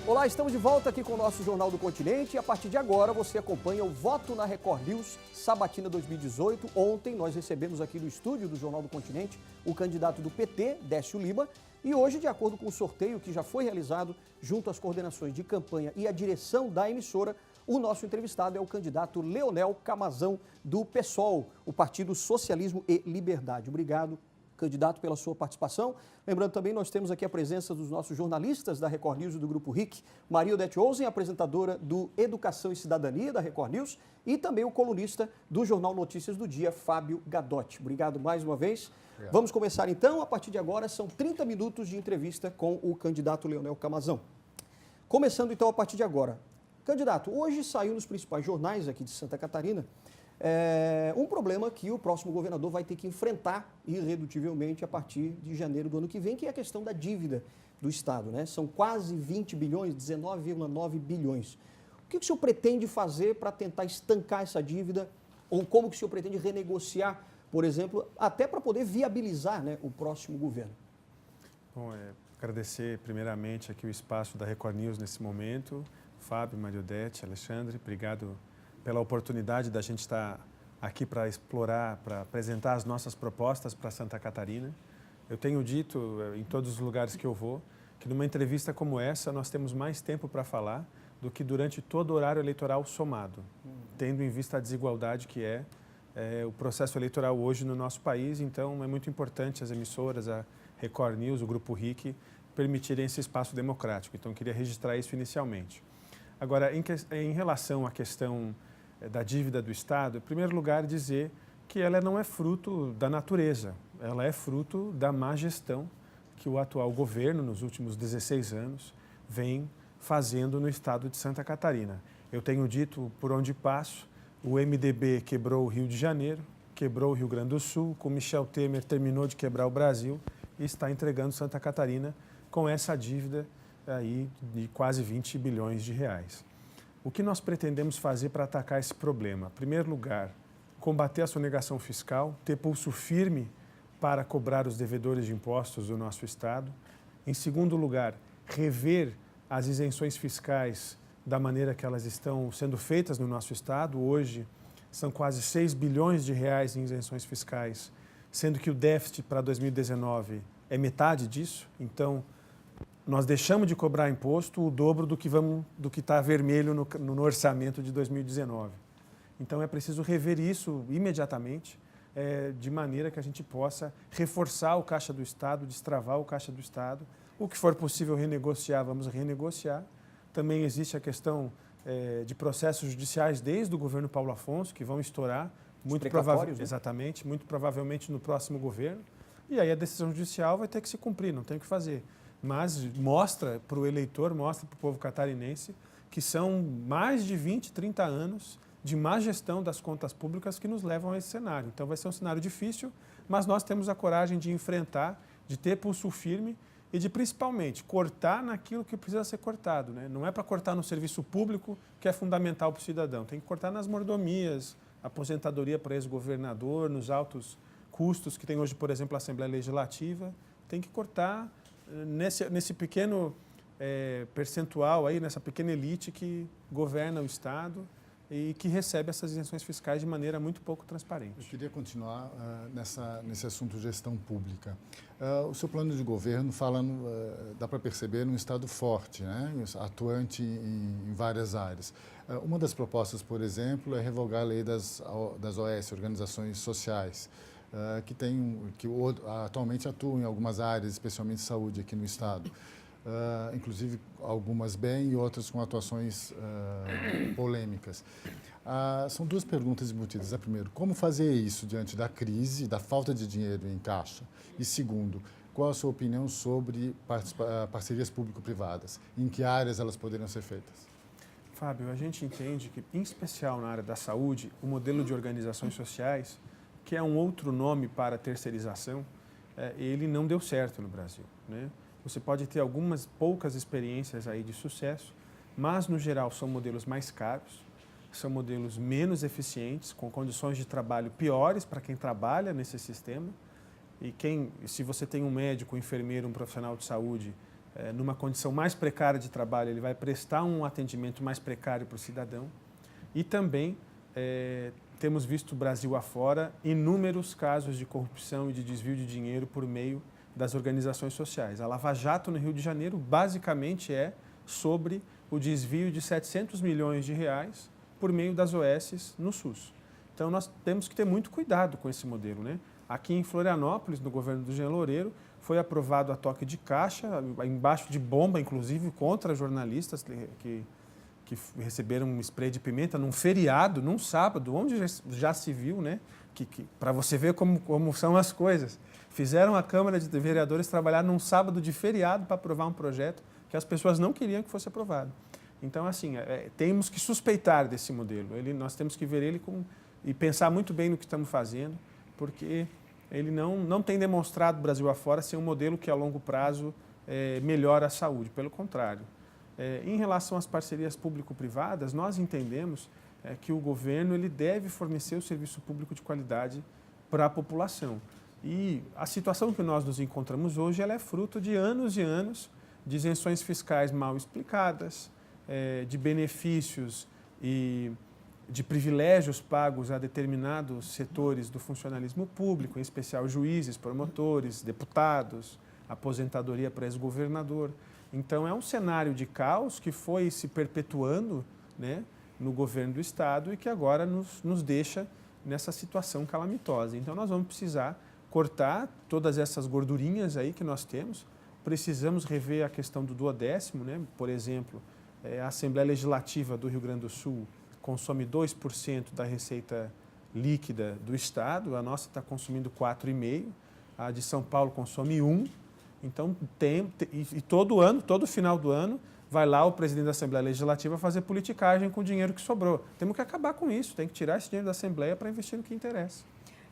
Olá, estamos de volta aqui com o nosso Jornal do Continente e a partir de agora você acompanha o Voto na Record News Sabatina 2018. Ontem nós recebemos aqui no estúdio do Jornal do Continente o candidato do PT, Décio Lima, e hoje, de acordo com o sorteio que já foi realizado junto às coordenações de campanha e à direção da emissora, o nosso entrevistado é o candidato Leonel Camazão, do PSOL, o Partido Socialismo e Liberdade. Obrigado, candidato, pela sua participação. Lembrando também, nós temos aqui a presença dos nossos jornalistas da Record News e do Grupo RIC, Maria Odete Ouzen, apresentadora do Educação e Cidadania da Record News, e também o colunista do Jornal Notícias do Dia, Fábio Gadotti. Obrigado mais uma vez. Obrigado. Vamos começar então, a partir de agora, são 30 minutos de entrevista com o candidato Leonel Camazão. Começando então a partir de agora. Candidato, hoje saiu nos principais jornais aqui de Santa Catarina um problema que o próximo governador vai ter que enfrentar irredutivelmente a partir de janeiro do ano que vem, que é a questão da dívida do Estado, né? São quase 20 bilhões, 19,9 bilhões. O que o senhor pretende fazer para tentar estancar essa dívida? Ou como que o senhor pretende renegociar, por exemplo, até para poder viabilizar, né, o próximo governo? Bom, agradecer primeiramente aqui o espaço da Record News nesse momento. Fábio, Maria Odete, Alexandre, obrigado pela oportunidade da gente estar aqui para explorar, para apresentar as nossas propostas para Santa Catarina. Eu tenho dito em todos os lugares que eu vou que numa entrevista como essa nós temos mais tempo para falar do que durante todo o horário eleitoral somado, tendo em vista a desigualdade que é o processo eleitoral hoje no nosso país. Então é muito importante as emissoras, a Record News, o Grupo RIC, permitirem esse espaço democrático. Então eu queria registrar isso inicialmente. Agora, em relação à questão da dívida do Estado, em primeiro lugar, dizer que ela não é fruto da natureza, ela é fruto da má gestão que o atual governo, nos últimos 16 anos, vem fazendo no estado de Santa Catarina. Eu tenho dito por onde passo, o MDB quebrou o Rio de Janeiro, quebrou o Rio Grande do Sul, com Michel Temer terminou de quebrar o Brasil e está entregando Santa Catarina com essa dívida aí de quase 20 bilhões de reais. O que nós pretendemos fazer para atacar esse problema? Em primeiro lugar, combater a sonegação fiscal, ter pulso firme para cobrar os devedores de impostos do nosso Estado. Em segundo lugar, rever as isenções fiscais da maneira que elas estão sendo feitas no nosso Estado. Hoje, são quase 6 bilhões de reais em isenções fiscais, sendo que o déficit para 2019 é metade disso. Então, nós deixamos de cobrar imposto o dobro do que está vermelho no orçamento de 2019. Então é preciso rever isso imediatamente, de maneira que a gente possa reforçar o caixa do Estado, destravar o caixa do Estado. O que for possível renegociar, vamos renegociar. Também existe a questão de processos judiciais desde o governo Paulo Afonso, que vão estourar, muito exatamente, muito provavelmente no próximo governo. E aí a decisão judicial vai ter que se cumprir, não tem o que fazer. Mas mostra para o eleitor, mostra para o povo catarinense que são mais de 20, 30 anos de má gestão das contas públicas que nos levam a esse cenário. Então vai ser um cenário difícil, mas nós temos a coragem de enfrentar, de ter pulso firme e de, principalmente, cortar naquilo que precisa ser cortado, né? Não é para cortar no serviço público, que é fundamental para o cidadão. Tem que cortar nas mordomias, aposentadoria para ex-governador, nos altos custos que tem hoje, por exemplo, a Assembleia Legislativa. Tem que cortar nesse pequeno percentual, aí, nessa pequena elite que governa o Estado e que recebe essas isenções fiscais de maneira muito pouco transparente. Eu queria continuar nesse assunto de gestão pública. O seu plano de governo fala, dá para perceber, num Estado forte, né? Atuante em várias áreas. Uma das propostas, por exemplo, é revogar a lei das OS, Organizações Sociais, que atualmente atuam em algumas áreas, especialmente saúde aqui no Estado. Inclusive algumas bem e outras com atuações polêmicas. São duas perguntas embutidas. A primeira, como fazer isso diante da crise, da falta de dinheiro em caixa? E segundo, qual a sua opinião sobre parcerias público-privadas? Em que áreas elas poderiam ser feitas? Fábio, a gente entende que, em especial na área da saúde, o modelo de organizações sociais, que é um outro nome para terceirização, ele não deu certo no Brasil, né? Você pode ter algumas poucas experiências aí de sucesso, mas, no geral, são modelos mais caros, são modelos menos eficientes, com condições de trabalho piores para quem trabalha nesse sistema. E se você tem um médico, um enfermeiro, um profissional de saúde numa condição mais precária de trabalho, ele vai prestar um atendimento mais precário para o cidadão. E também temos visto o Brasil afora inúmeros casos de corrupção e de desvio de dinheiro por meio das organizações sociais. A Lava Jato no Rio de Janeiro basicamente é sobre o desvio de 700 milhões de reais por meio das OS no SUS. Então nós temos que ter muito cuidado com esse modelo, né? Aqui em Florianópolis, no governo do Jean Loureiro, foi aprovado a toque de caixa, embaixo de bomba, inclusive, contra jornalistas que receberam um spray de pimenta num feriado, num sábado, onde já se viu, né? Para você ver como são as coisas. Fizeram a Câmara de Vereadores trabalhar num sábado de feriado para aprovar um projeto que as pessoas não queriam que fosse aprovado. Então, assim, temos que suspeitar desse modelo. Nós temos que ver ele e pensar muito bem no que estamos fazendo, porque ele não tem demonstrado, Brasil afora, ser um modelo que a longo prazo melhora a saúde. Pelo contrário. Em relação às parcerias público-privadas, nós entendemos que o governo ele deve fornecer o serviço público de qualidade para a população. E a situação que nós nos encontramos hoje ela é fruto de anos e anos de isenções fiscais mal explicadas, de benefícios e de privilégios pagos a determinados setores do funcionalismo público, em especial juízes, promotores, deputados, aposentadoria para ex-governador. Então, é um cenário de caos que foi se perpetuando, né, no governo do Estado e que agora nos deixa nessa situação calamitosa. Então, nós vamos precisar cortar todas essas gordurinhas aí que nós temos. Precisamos rever a questão do duodécimo, né? Por exemplo, a Assembleia Legislativa do Rio Grande do Sul consome 2% da receita líquida do Estado, a nossa está consumindo 4,5%, a de São Paulo consome 1%. Então, e todo final do ano, vai lá o presidente da Assembleia Legislativa fazer politicagem com o dinheiro que sobrou. Temos que acabar com isso, tem que tirar esse dinheiro da Assembleia para investir no que interessa.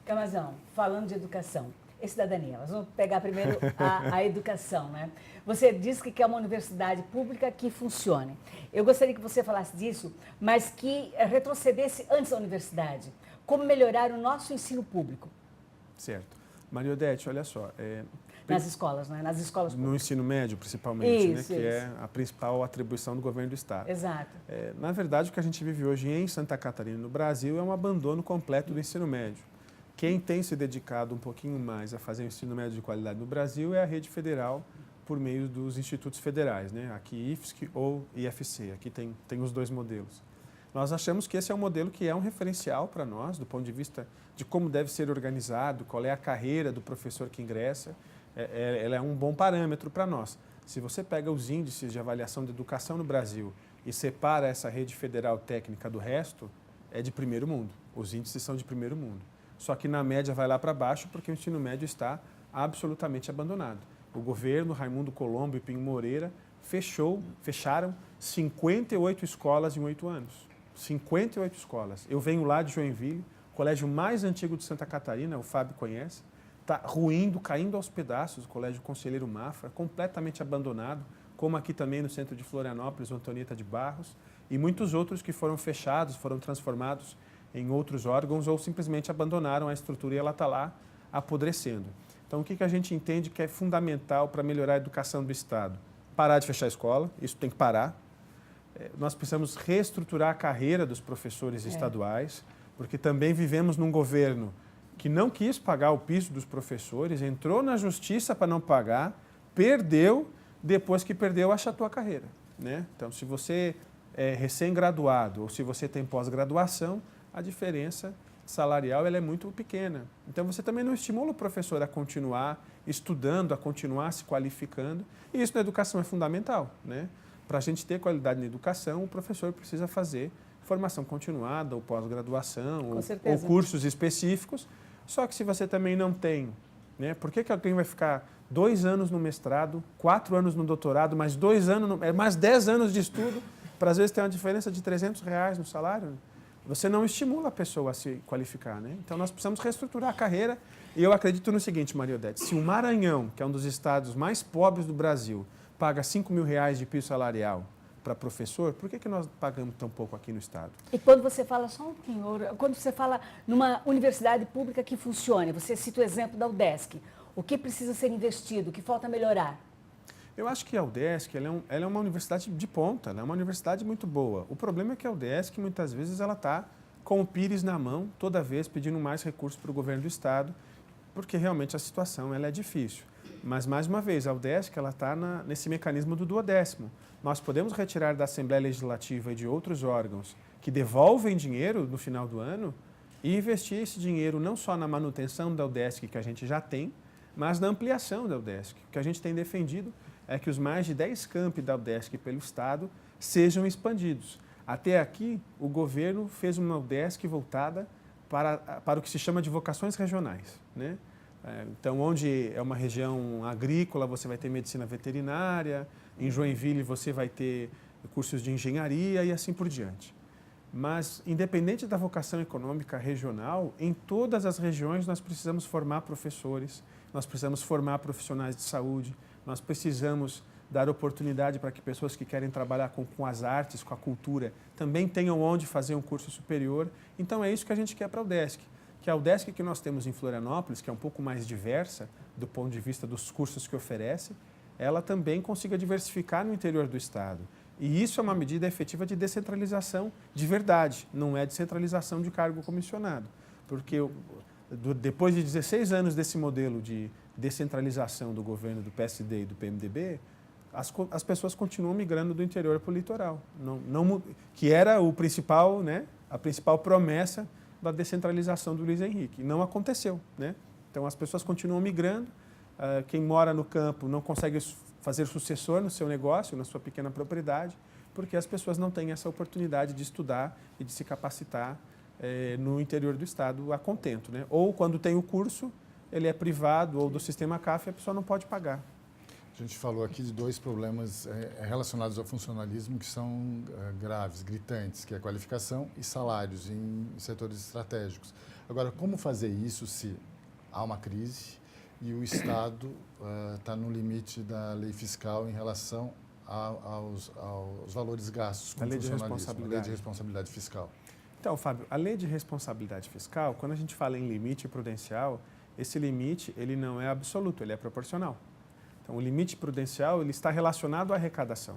Camazão, falando de educação e cidadania, nós vamos pegar primeiro a educação, né? Você disse que quer uma universidade pública que funcione. Eu gostaria que você falasse disso, mas que retrocedesse antes da universidade. Como melhorar o nosso ensino público? Certo. Maria Odete, olha só. Nas escolas, né? Nas escolas públicas. No ensino médio, principalmente, isso, né? Que é a principal atribuição do governo do Estado. Exato. Na verdade, o que a gente vive hoje em Santa Catarina, no Brasil, é um abandono completo do ensino médio. Quem tem se dedicado um pouquinho mais a fazer o ensino médio de qualidade no Brasil é a rede federal, por meio dos institutos federais, né? Aqui IFSC ou IFC, aqui tem os dois modelos. Nós achamos que esse é um modelo que é um referencial para nós, do ponto de vista de como deve ser organizado, qual é a carreira do professor que ingressa. Ela é um bom parâmetro para nós. Se você pega os índices de avaliação de educação no Brasil e separa essa rede federal técnica do resto, é de primeiro mundo. Os índices são de primeiro mundo. Só que na média vai lá para baixo porque o ensino médio está absolutamente abandonado. O governo, Raimundo Colombo e Pinho Moreira, fecharam 58 escolas em 8 anos. 58 escolas. Eu venho lá de Joinville, o colégio mais antigo de Santa Catarina, o Fábio conhece, está ruindo, caindo aos pedaços, o Colégio Conselheiro Mafra, completamente abandonado, como aqui também no centro de Florianópolis, o Antonieta de Barros, e muitos outros que foram fechados, foram transformados em outros órgãos ou simplesmente abandonaram a estrutura e ela está lá apodrecendo. Então, o que a gente entende que é fundamental para melhorar a educação do Estado? Parar de fechar a escola, isso tem que parar. Nós precisamos reestruturar a carreira dos professores estaduais, porque também vivemos num governo que não quis pagar o piso dos professores, entrou na justiça para não pagar, perdeu, depois que perdeu, achatou a carreira, né? Então, se você é recém-graduado ou se você tem pós-graduação, a diferença salarial ela é muito pequena. Então, você também não estimula o professor a continuar estudando, a continuar se qualificando, e isso na educação é fundamental, né? Para a gente ter qualidade na educação, o professor precisa fazer formação continuada, ou pós-graduação, ou cursos específicos. Só que se você também não tem, né? Por que alguém vai ficar 2 anos no mestrado, 4 anos no doutorado, mais 2 anos, mais 10 anos de estudo, para às vezes ter uma diferença de R$300 no salário? Você não estimula a pessoa a se qualificar, né? Então, nós precisamos reestruturar a carreira. E eu acredito no seguinte, Maria Odete, se o Maranhão, que é um dos estados mais pobres do Brasil, paga R$5.000 de piso salarial para professor, por que nós pagamos tão pouco aqui no Estado? E quando você fala, só um pouquinho, quando você fala numa universidade pública que funcione, você cita o exemplo da UDESC, o que precisa ser investido, o que falta melhorar? Eu acho que a UDESC ela é uma universidade de ponta, ela é uma universidade muito boa. O problema é que a UDESC, muitas vezes, ela está com o pires na mão, toda vez pedindo mais recursos para o governo do Estado, porque realmente a situação ela é difícil. Mas, mais uma vez, a UDESC está nesse mecanismo do duodécimo. Nós podemos retirar da Assembleia Legislativa e de outros órgãos que devolvem dinheiro no final do ano e investir esse dinheiro não só na manutenção da UDESC, que a gente já tem, mas na ampliação da UDESC. O que a gente tem defendido é que os mais de 10 campi da UDESC pelo Estado sejam expandidos. Até aqui, o governo fez uma UDESC voltada para o que se chama de vocações regionais, né? Então, onde é uma região agrícola, você vai ter medicina veterinária, em Joinville você vai ter cursos de engenharia e assim por diante. Mas, independente da vocação econômica regional, em todas as regiões nós precisamos formar professores, nós precisamos formar profissionais de saúde, nós precisamos dar oportunidade para que pessoas que querem trabalhar com as artes, com a cultura, também tenham onde fazer um curso superior. Então, é isso que a gente quer para a UDESC. Que a UDESC que nós temos em Florianópolis, que é um pouco mais diversa do ponto de vista dos cursos que oferece, ela também consiga diversificar no interior do Estado. E isso é uma medida efetiva de descentralização de verdade, não é descentralização de cargo comissionado. Porque depois de 16 anos desse modelo de descentralização do governo do PSD e do PMDB, as pessoas continuam migrando do interior para o litoral, que era o principal, né, a principal promessa da descentralização do Luiz Henrique. Não aconteceu, né? Então, as pessoas continuam migrando. Quem mora no campo não consegue fazer sucessor no seu negócio, na sua pequena propriedade, porque as pessoas não têm essa oportunidade de estudar e de se capacitar no interior do Estado a contento, né? Ou, quando tem o curso, ele é privado ou do sistema CAF, a pessoa não pode pagar. A gente falou aqui de dois problemas relacionados ao funcionalismo que são graves, gritantes, que é a qualificação e salários em setores estratégicos. Agora, como fazer isso se há uma crise e o Estado está no limite da lei fiscal em relação aos valores gastos com funcionalismo, a lei de responsabilidade fiscal? Então, Fábio, a lei de responsabilidade fiscal, quando a gente fala em limite prudencial, esse limite ele não é absoluto, ele é proporcional. Então, o limite prudencial ele está relacionado à arrecadação.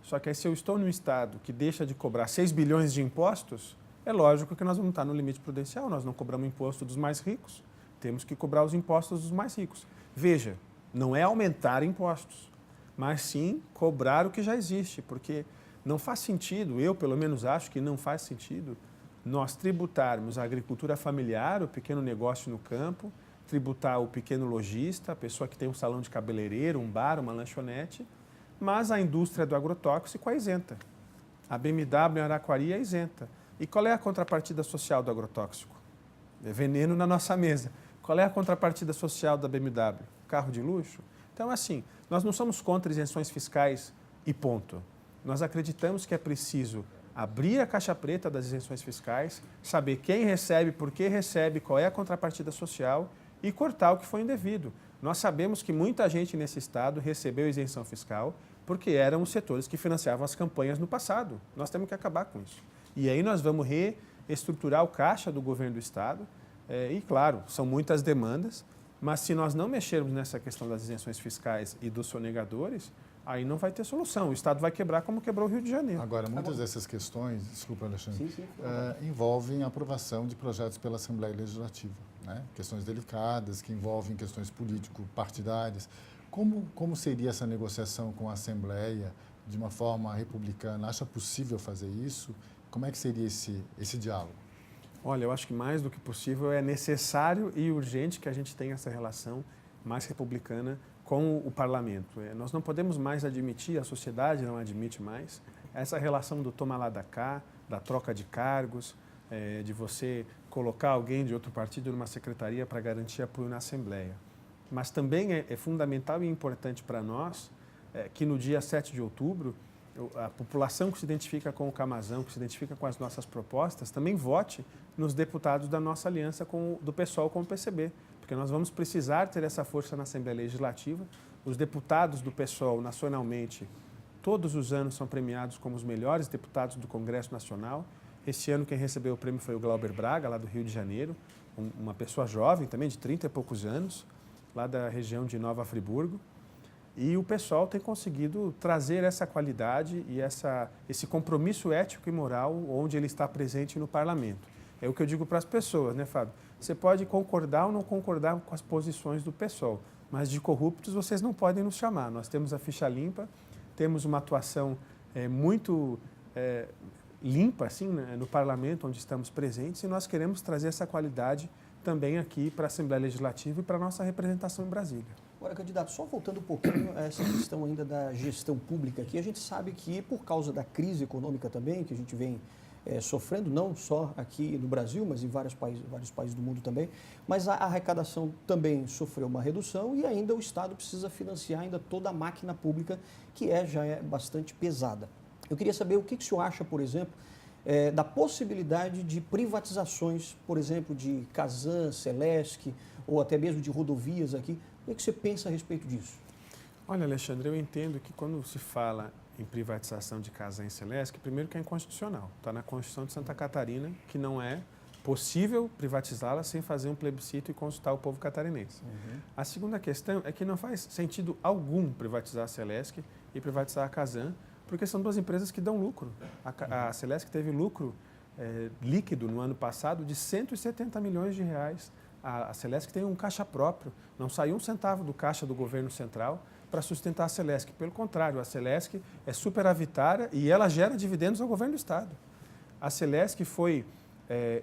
Só que aí, se eu estou num Estado que deixa de cobrar 6 bilhões de impostos, é lógico que nós vamos estar no limite prudencial, nós não cobramos imposto dos mais ricos, temos que cobrar os impostos dos mais ricos. Veja, não é aumentar impostos, mas sim cobrar o que já existe, porque não faz sentido, eu pelo menos acho que não faz sentido, nós tributarmos a agricultura familiar, o pequeno negócio no campo, tributar o pequeno lojista, a pessoa que tem um salão de cabeleireiro, um bar, uma lanchonete, mas a indústria do agrotóxico é isenta. A BMW em Araquari é isenta. E qual é a contrapartida social do agrotóxico? É veneno na nossa mesa. Qual é a contrapartida social da BMW? Carro de luxo? Então, assim, nós não somos contra isenções fiscais e ponto. Nós acreditamos que é preciso abrir a caixa preta das isenções fiscais, saber quem recebe, por que recebe, qual é a contrapartida social e cortar o que foi indevido. Nós sabemos que muita gente nesse Estado recebeu isenção fiscal porque eram os setores que financiavam as campanhas no passado. Nós temos que acabar com isso. E aí nós vamos reestruturar o caixa do governo do Estado. E, claro, são muitas demandas, mas se nós não mexermos nessa questão das isenções fiscais e dos sonegadores, aí não vai ter solução. O Estado vai quebrar como quebrou o Rio de Janeiro. Agora, muitas dessas questões, desculpa, Alexandre, envolvem a aprovação de projetos pela Assembleia Legislativa, né? Questões delicadas, que envolvem questões político-partidárias. Como seria essa negociação com a Assembleia de uma forma republicana? Acha possível fazer isso? Como é que seria esse diálogo? Olha, eu acho que mais do que possível é necessário e urgente que a gente tenha essa relação mais republicana com o parlamento. Nós não podemos mais admitir, a sociedade não admite mais, essa relação do toma lá da cá, da troca de cargos, de você colocar alguém de outro partido numa secretaria para garantir apoio na Assembleia. Mas também é fundamental e importante para nós que no dia 7 de outubro, a população que se identifica com o Camazão, que se identifica com as nossas propostas, também vote nos deputados da nossa aliança do PSOL com o PCB, porque nós vamos precisar ter essa força na Assembleia Legislativa. Os deputados do PSOL nacionalmente, todos os anos são premiados como os melhores deputados do Congresso Nacional. Esse ano quem recebeu o prêmio foi o Glauber Braga, lá do Rio de Janeiro, uma pessoa jovem também, de 30 e poucos anos, lá da região de Nova Friburgo. E o pessoal tem conseguido trazer essa qualidade e esse compromisso ético e moral onde ele está presente no parlamento. É o que eu digo para as pessoas, né, Fábio? Você pode concordar ou não concordar com as posições do PSOL, mas de corruptos vocês não podem nos chamar. Nós temos a ficha limpa, temos uma atuação muito limpa assim, né, no parlamento onde estamos presentes, e nós queremos trazer essa qualidade também aqui para a Assembleia Legislativa e para a nossa representação em Brasília. Agora, candidato, só voltando um pouquinho a essa questão ainda da gestão pública aqui, a gente sabe que por causa da crise econômica também, que a gente vem sofrendo, não só aqui no Brasil, mas em vários países do mundo também, mas a arrecadação também sofreu uma redução e ainda o Estado precisa financiar ainda toda a máquina pública, que já é bastante pesada. Eu queria saber o que o senhor acha, por exemplo, da possibilidade de privatizações, por exemplo, de Casan, Celesc, ou até mesmo de rodovias aqui. O que você pensa a respeito disso? Olha, Alexandre, eu entendo que quando se fala em privatização de Casan e Celesc, primeiro que é inconstitucional. Está na Constituição de Santa Catarina que não é possível privatizá-la sem fazer um plebiscito e consultar o povo catarinense. A segunda questão é que não faz sentido algum privatizar a Celesc e privatizar a Casan, porque são duas empresas que dão lucro. A Celesc teve lucro líquido no ano passado de 170 milhões de reais. A Celesc tem um caixa próprio, não saiu um centavo do caixa do governo central para sustentar a Celesc. Pelo contrário, a Celesc é superavitária e ela gera dividendos ao governo do Estado. A Celesc foi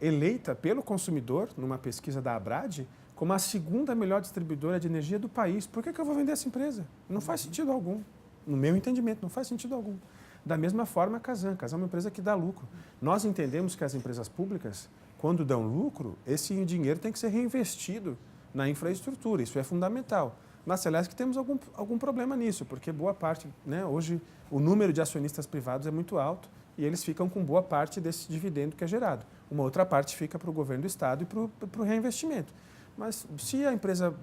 eleita pelo consumidor, numa pesquisa da Abrad, como a segunda melhor distribuidora de energia do país. Por que eu vou vender essa empresa? Não faz sentido algum. No meu entendimento, não faz sentido algum. Da mesma forma, a Casan. A Casan é uma empresa que dá lucro. Nós entendemos que as empresas públicas, quando dão lucro, esse dinheiro tem que ser reinvestido na infraestrutura. Isso é fundamental. Na Celesc temos algum problema nisso, porque boa parte, né, hoje o número de acionistas privados é muito alto e eles ficam com boa parte desse dividendo que é gerado. Uma outra parte fica para o governo do Estado e para o reinvestimento. Mas se a empresa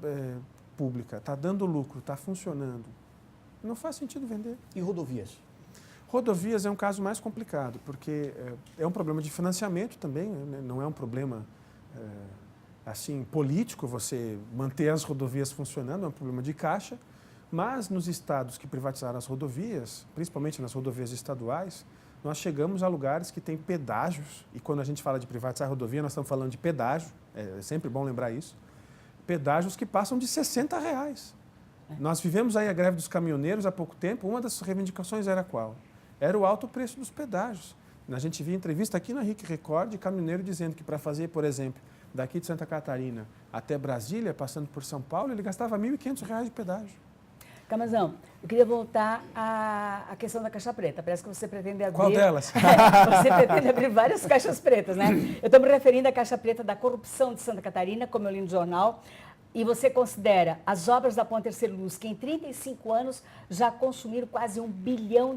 pública está dando lucro, está funcionando, não faz sentido vender. E rodovias? Rodovias é um caso mais complicado, porque é um problema de financiamento também, né? Não é um problema assim político você manter as rodovias funcionando, é um problema de caixa, mas nos estados que privatizaram as rodovias, principalmente nas rodovias estaduais, nós chegamos a lugares que têm pedágios, e quando a gente fala de privatizar a rodovia, nós estamos falando de pedágio, é sempre bom lembrar isso, pedágios que passam de R$60. Nós vivemos aí a greve dos caminhoneiros há pouco tempo, uma das reivindicações era qual? Era o alto preço dos pedágios. A gente via entrevista aqui na RIC Record de caminhoneiro dizendo que para fazer, por exemplo, daqui de Santa Catarina até Brasília, passando por São Paulo, ele gastava R$1.500 de pedágio. Camazão, eu queria voltar à questão da caixa preta. Parece que você pretende abrir... Qual delas? Você pretende abrir várias caixas pretas, né? Eu estou me referindo à caixa preta da corrupção de Santa Catarina, como eu li no jornal. E você considera as obras da Ponte Hercílio Luz, que em 35 anos já consumiram quase R$1 bilhão.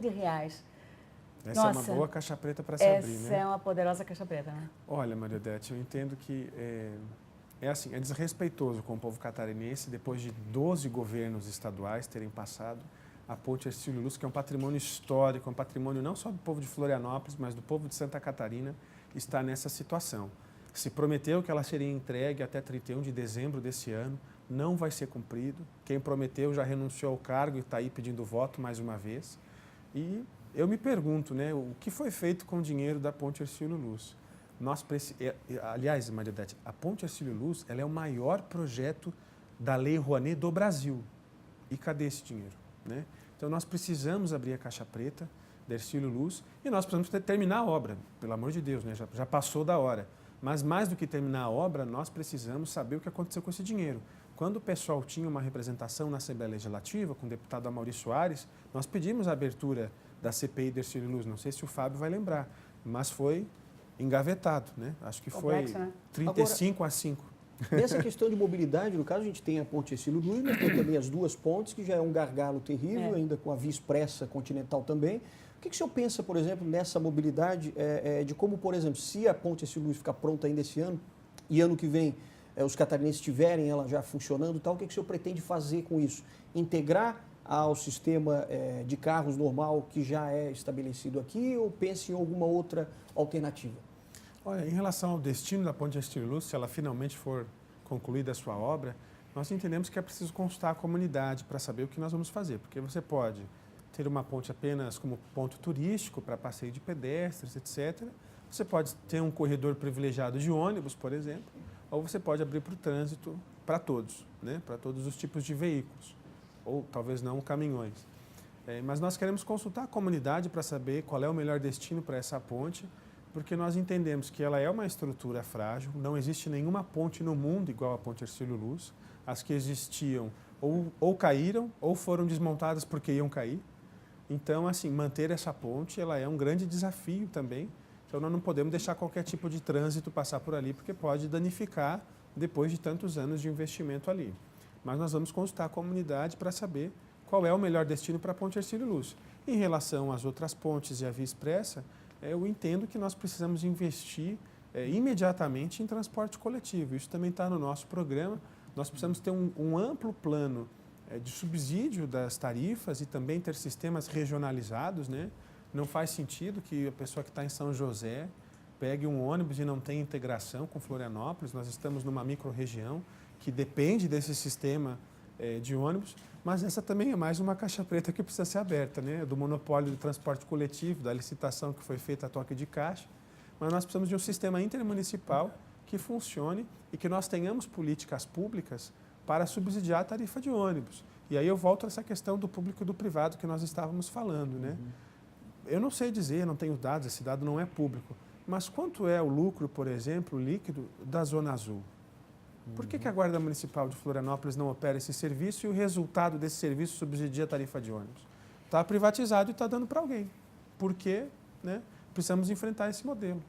Essa é uma boa caixa preta para se abrir, né? Essa é uma poderosa caixa preta, né? Olha, Mariodete, eu entendo que assim, é desrespeitoso com o povo catarinense, depois de 12 governos estaduais terem passado, a Ponte Hercílio Luz, que é um patrimônio histórico, um patrimônio não só do povo de Florianópolis, mas do povo de Santa Catarina, está nessa situação. Se prometeu que ela seria entregue até 31 de dezembro desse ano, não vai ser cumprido. Quem prometeu já renunciou ao cargo e está aí pedindo voto mais uma vez. E eu me pergunto, né, o que foi feito com o dinheiro da Ponte Hercílio Luz? Aliás, Mariodete, a Ponte Hercílio Luz ela é o maior projeto da Lei Rouanet do Brasil. E cadê esse dinheiro? Né? Então, nós precisamos abrir a caixa preta da Hercílio Luz e nós precisamos terminar a obra, pelo amor de Deus, né? Já passou da hora. Mas mais do que terminar a obra, nós precisamos saber o que aconteceu com esse dinheiro. Quando o pessoal tinha uma representação na Assembleia Legislativa, com o deputado Amaury Soares, nós pedimos a abertura da CPI da Hercílio Luz. Não sei se o Fábio vai lembrar, mas foi engavetado, né? Acho que complexo, foi né? 35-5. Nessa questão de mobilidade, no caso, a gente tem a Ponte Hercílio Luz, mas tem também as duas pontes, que já é um gargalo terrível, ainda com a Via Expressa Continental também. O que o senhor pensa, por exemplo, nessa mobilidade, de como, por exemplo, se a Ponte Hercílio Luz ficar pronta ainda esse ano, e ano que vem os catarinenses tiverem ela já funcionando e tal, o que o senhor pretende fazer com isso? Integrar ao sistema de carros normal que já é estabelecido aqui ou pense em alguma outra alternativa? Olha, em relação ao destino da Ponte Hercílio Luz, se ela finalmente for concluída a sua obra, nós entendemos que é preciso consultar a comunidade para saber o que nós vamos fazer, porque você pode ter uma ponte apenas como ponto turístico para passeio de pedestres, etc. Você pode ter um corredor privilegiado de ônibus, por exemplo, ou você pode abrir para o trânsito para todos, né? Para todos os tipos de veículos, ou talvez não caminhões. Mas nós queremos consultar a comunidade para saber qual é o melhor destino para essa ponte, porque nós entendemos que ela é uma estrutura frágil, não existe nenhuma ponte no mundo igual a Ponte Hercílio Luz. As que existiam ou caíram ou foram desmontadas porque iam cair. Então, assim, manter essa ponte ela é um grande desafio também. Então, nós não podemos deixar qualquer tipo de trânsito passar por ali, porque pode danificar depois de tantos anos de investimento ali. Mas nós vamos consultar a comunidade para saber qual é o melhor destino para a Ponte Hercílio Luz. Em relação às outras pontes e à Via Expressa, eu entendo que nós precisamos investir imediatamente em transporte coletivo. Isso também está no nosso programa. Nós precisamos ter um amplo plano de subsídio das tarifas e também ter sistemas regionalizados, né? Não faz sentido que a pessoa que está em São José pegue um ônibus e não tenha integração com Florianópolis. Nós estamos numa micro-região que depende desse sistema de ônibus, mas essa também é mais uma caixa preta que precisa ser aberta, né? Do monopólio do transporte coletivo, da licitação que foi feita a toque de caixa. Mas nós precisamos de um sistema intermunicipal que funcione e que nós tenhamos políticas públicas para subsidiar a tarifa de ônibus. E aí eu volto a essa questão do público e do privado que nós estávamos falando, né? Eu não sei dizer, não tenho dados, esse dado não é público, mas quanto é o lucro, por exemplo, líquido da Zona Azul? Por que a Guarda Municipal de Florianópolis não opera esse serviço e o resultado desse serviço subsidia a tarifa de ônibus? Está privatizado e está dando para alguém. Por quê? Né? Precisamos enfrentar esse modelo.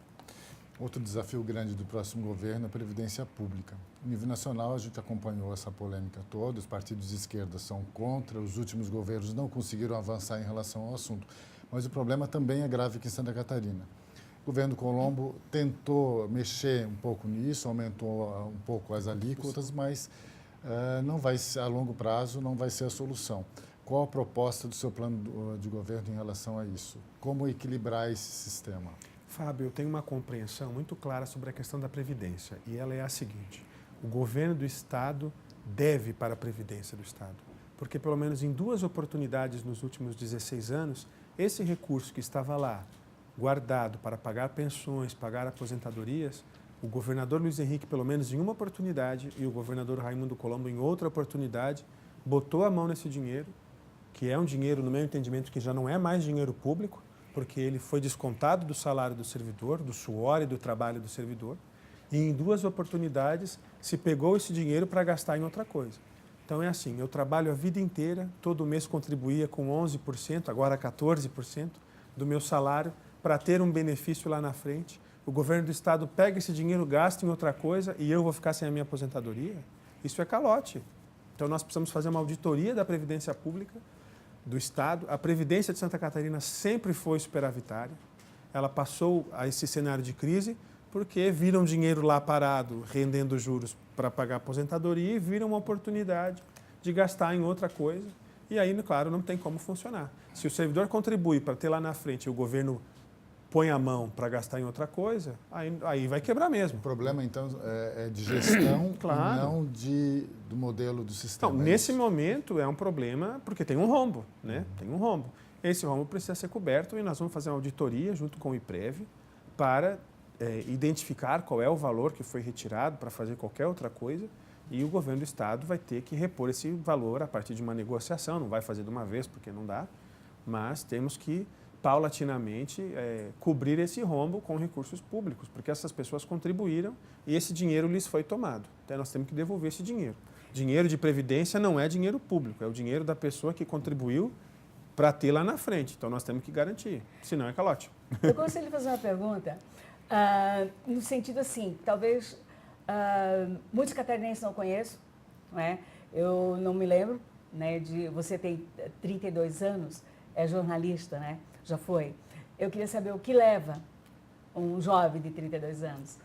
Outro desafio grande do próximo governo é a previdência pública. No nível nacional, a gente acompanhou essa polêmica toda, os partidos de esquerda são contra, os últimos governos não conseguiram avançar em relação ao assunto. Mas o problema também é grave aqui em Santa Catarina. O governo Colombo tentou mexer um pouco nisso, aumentou um pouco as alíquotas, mas não vai ser, a longo prazo não vai ser a solução. Qual a proposta do seu plano de governo em relação a isso? Como equilibrar esse sistema? Fábio, eu tenho uma compreensão muito clara sobre a questão da Previdência, e ela é a seguinte: o governo do Estado deve para a Previdência do Estado, porque pelo menos em 2 oportunidades nos últimos 16 anos, esse recurso que estava lá, guardado para pagar pensões, pagar aposentadorias, o governador Luiz Henrique, pelo menos em uma oportunidade, e o governador Raimundo Colombo, em outra oportunidade, botou a mão nesse dinheiro, que é um dinheiro, no meu entendimento, que já não é mais dinheiro público, porque ele foi descontado do salário do servidor, do suor e do trabalho do servidor, e em 2 oportunidades se pegou esse dinheiro para gastar em outra coisa. Então é assim, eu trabalho a vida inteira, todo mês contribuía com 11%, agora 14% do meu salário, para ter um benefício lá na frente. O governo do Estado pega esse dinheiro, gasta em outra coisa e eu vou ficar sem a minha aposentadoria? Isso é calote. Então nós precisamos fazer uma auditoria da Previdência Pública do Estado. A Previdência de Santa Catarina sempre foi superavitária. Ela passou a esse cenário de crise porque viram dinheiro lá parado, rendendo juros para pagar a aposentadoria, e viram uma oportunidade de gastar em outra coisa. E aí, claro, não tem como funcionar. Se o servidor contribui para ter lá na frente e o governo põe a mão para gastar em outra coisa, aí vai quebrar mesmo. O problema, então, é de gestão claro. E não do modelo do sistema. Não, nesse momento é um problema porque tem um rombo, né? Tem um rombo. Esse rombo precisa ser coberto e nós vamos fazer uma auditoria junto com o IPREV para identificar qual é o valor que foi retirado para fazer qualquer outra coisa, e o governo do Estado vai ter que repor esse valor a partir de uma negociação, não vai fazer de uma vez porque não dá, mas temos que paulatinamente cobrir esse rombo com recursos públicos, porque essas pessoas contribuíram e esse dinheiro lhes foi tomado. Então nós temos que devolver esse dinheiro. Dinheiro de previdência não é dinheiro público, é o dinheiro da pessoa que contribuiu para ter lá na frente. Então nós temos que garantir, senão é calote. Eu gostaria de fazer uma pergunta, no sentido assim, talvez muitos catarinenses não conheço, não é? Eu não me lembro, né, você tem 32 anos, é jornalista, né? Já foi. Eu queria saber o que leva um jovem de 32 anos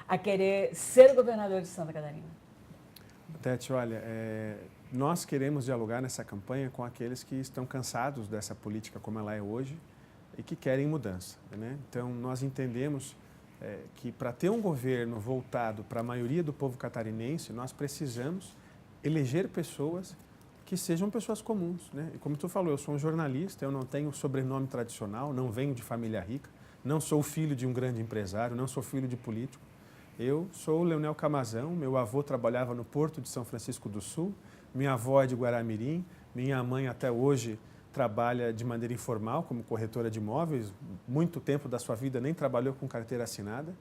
a querer ser governador de Santa Catarina. Tete, olha, nós queremos dialogar nessa campanha com aqueles que estão cansados dessa política como ela é hoje e que querem mudança, né? Então, nós entendemos que para ter um governo voltado para a maioria do povo catarinense, nós precisamos eleger pessoas que sejam pessoas comuns, né? E como tu falou, eu sou um jornalista, eu não tenho sobrenome tradicional, não venho de família rica, não sou filho de um grande empresário, não sou filho de político. Eu sou o Leonel Camazão, meu avô trabalhava no Porto de São Francisco do Sul, minha avó é de Guaramirim, minha mãe até hoje trabalha de maneira informal como corretora de imóveis, muito tempo da sua vida nem trabalhou com carteira assinada.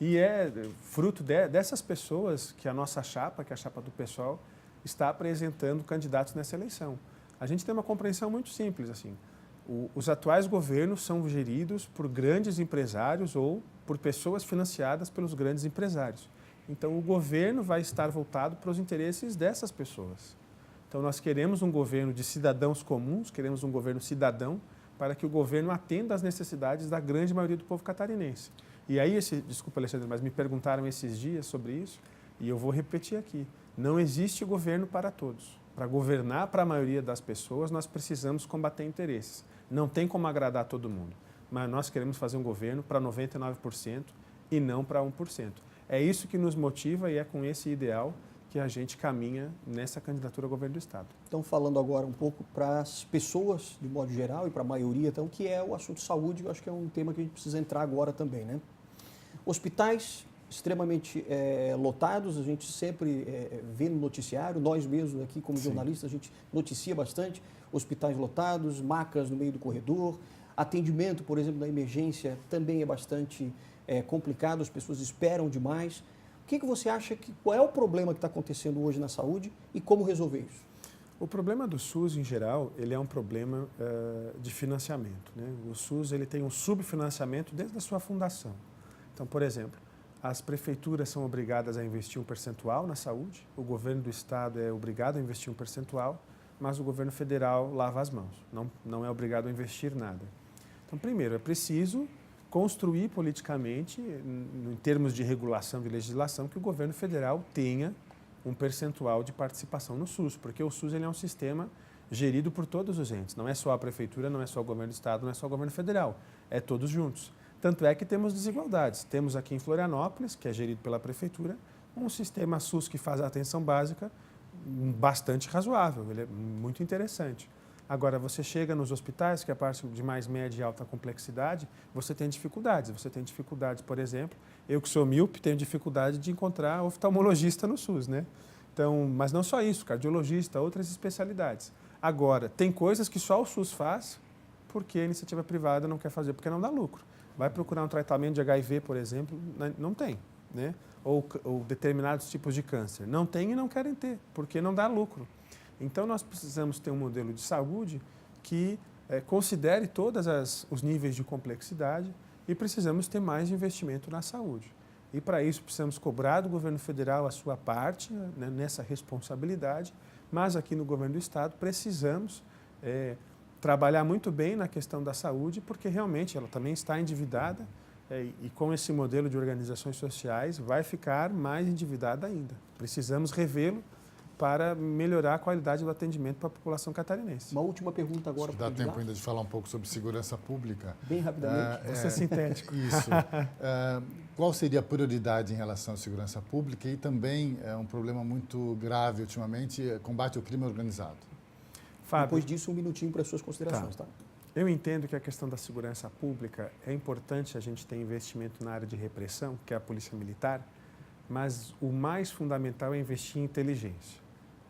E é fruto dessas pessoas que a nossa chapa, que é a chapa do PSOL, está apresentando candidatos nessa eleição. A gente tem uma compreensão muito simples, assim, os atuais governos são geridos por grandes empresários ou por pessoas financiadas pelos grandes empresários. Então, o governo vai estar voltado para os interesses dessas pessoas. Então, nós queremos um governo de cidadãos comuns, queremos um governo cidadão, para que o governo atenda às necessidades da grande maioria do povo catarinense. E aí, desculpa, Alexandre, mas me perguntaram esses dias sobre isso, e eu vou repetir aqui. Não existe governo para todos. Para governar para a maioria das pessoas, nós precisamos combater interesses. Não tem como agradar todo mundo, mas nós queremos fazer um governo para 99% e não para 1%. É isso que nos motiva e é com esse ideal que a gente caminha nessa candidatura ao governo do Estado. Então, falando agora um pouco para as pessoas, de modo geral, e para a maioria, então, que é o assunto saúde, eu acho que é um tema que a gente precisa entrar agora também, né? Hospitais extremamente lotados, a gente sempre vê no noticiário, nós mesmos aqui como jornalistas, a gente noticia bastante, hospitais lotados, macas no meio do corredor, atendimento, por exemplo, na emergência também é bastante complicado, as pessoas esperam demais. O que você acha, qual é o problema que está acontecendo hoje na saúde e como resolver isso? O problema do SUS, em geral, ele é um problema de financiamento, né? O SUS ele tem um subfinanciamento desde a sua fundação. Então, por exemplo, as prefeituras são obrigadas a investir um percentual na saúde, o governo do estado é obrigado a investir um percentual, mas o governo federal lava as mãos, não é obrigado a investir nada. Então, primeiro, é preciso construir politicamente, em termos de regulação, de legislação, que o governo federal tenha um percentual de participação no SUS, porque o SUS ele é um sistema gerido por todos os entes, não é só a prefeitura, não é só o governo do estado, não é só o governo federal, é todos juntos. Tanto é que temos desigualdades. Temos aqui em Florianópolis, que é gerido pela prefeitura, um sistema SUS que faz a atenção básica bastante razoável, ele é muito interessante. Agora, você chega nos hospitais, que é a parte de mais média e alta complexidade, você tem dificuldades. Você tem dificuldades, por exemplo, eu que sou míope, tenho dificuldade de encontrar oftalmologista no SUS, né? Então, mas não só isso, cardiologista, outras especialidades. Agora, tem coisas que só o SUS faz porque a iniciativa privada não quer fazer, porque não dá lucro. Vai procurar um tratamento de HIV, por exemplo, não tem, né? Ou determinados tipos de câncer. Não tem e não querem ter, porque não dá lucro. Então, nós precisamos ter um modelo de saúde que considere todos os níveis de complexidade e precisamos ter mais investimento na saúde. E, para isso, precisamos cobrar do governo federal a sua parte, né, nessa responsabilidade, mas aqui no governo do estado precisamos trabalhar muito bem na questão da saúde, porque realmente ela também está endividada e com esse modelo de organizações sociais vai ficar mais endividada ainda. Precisamos revê-lo para melhorar a qualidade do atendimento para a população catarinense. Uma última pergunta agora. Acho que dá tempo ainda de falar um pouco sobre segurança pública. Bem rapidamente. Vou ser sintético. Isso. Qual seria a prioridade em relação à segurança pública e também um problema muito grave ultimamente, combate ao crime organizado? Fábio, depois disso, um minutinho para as suas considerações. Tá. Eu entendo que a questão da segurança pública é importante a gente ter investimento na área de repressão, que é a polícia militar, mas o mais fundamental é investir em inteligência.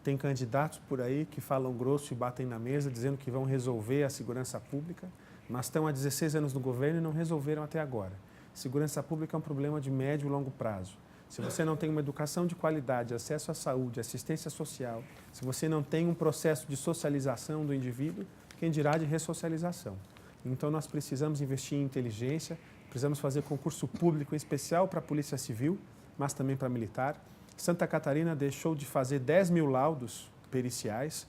Tem candidatos por aí que falam grosso e batem na mesa dizendo que vão resolver a segurança pública, mas estão há 16 anos no governo e não resolveram até agora. Segurança pública é um problema de médio e longo prazo. Se você não tem uma educação de qualidade, acesso à saúde, assistência social, se você não tem um processo de socialização do indivíduo, quem dirá de ressocialização? Então, nós precisamos investir em inteligência, precisamos fazer concurso público em especial para a Polícia Civil, mas também para a militar. Santa Catarina deixou de fazer 10 mil laudos periciais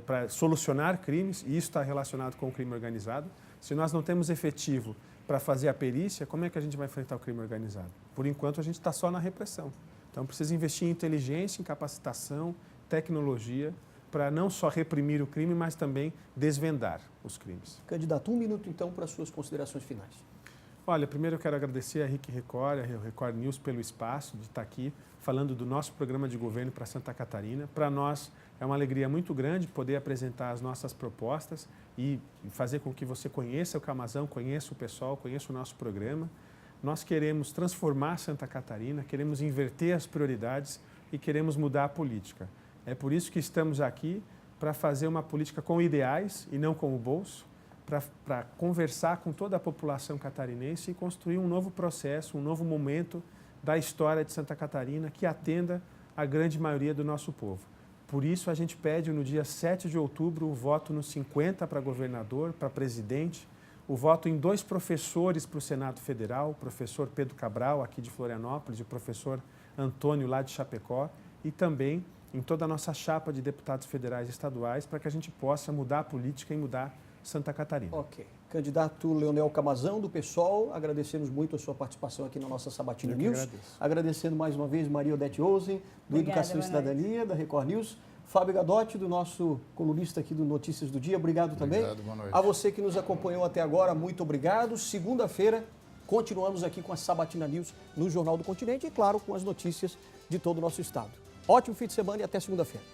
para solucionar crimes, e isso está relacionado com o crime organizado. Se nós não temos efetivo para fazer a perícia, como é que a gente vai enfrentar o crime organizado? Por enquanto, a gente está só na repressão. Então, precisa investir em inteligência, em capacitação, tecnologia, para não só reprimir o crime, mas também desvendar os crimes. Candidato, um minuto, então, para as suas considerações finais. Olha, primeiro eu quero agradecer a RIC Record, a Record News pelo espaço de estar aqui falando do nosso programa de governo para Santa Catarina. Para nós é uma alegria muito grande poder apresentar as nossas propostas e fazer com que você conheça o Camazão, conheça o pessoal, conheça o nosso programa. Nós queremos transformar Santa Catarina, queremos inverter as prioridades e queremos mudar a política. É por isso que estamos aqui para fazer uma política com ideais e não com o bolso, para conversar com toda a população catarinense e construir um novo processo, um novo momento da história de Santa Catarina que atenda a grande maioria do nosso povo. Por isso, a gente pede no dia 7 de outubro o voto no 50 para governador, para presidente, o voto em 2 professores para o Senado Federal, o professor Pedro Cabral, aqui de Florianópolis, e o professor Antônio, lá de Chapecó, e também em toda a nossa chapa de deputados federais e estaduais, para que a gente possa mudar a política e mudar Santa Catarina. Ok. Candidato Leonel Camazão, do PSOL, agradecemos muito a sua participação aqui na nossa Sabatina News. Agradeço. Agradecendo mais uma vez Maria Odete Ozen, do Obrigada, Educação e boa noite. Cidadania, da Record News. Fábio Gadotti, do nosso colunista aqui do Notícias do Dia. Obrigado também. Obrigado, boa noite. A você que nos acompanhou até agora, muito obrigado. Segunda-feira, continuamos aqui com a Sabatina News no Jornal do Continente e, claro, com as notícias de todo o nosso estado. Ótimo fim de semana e até segunda-feira.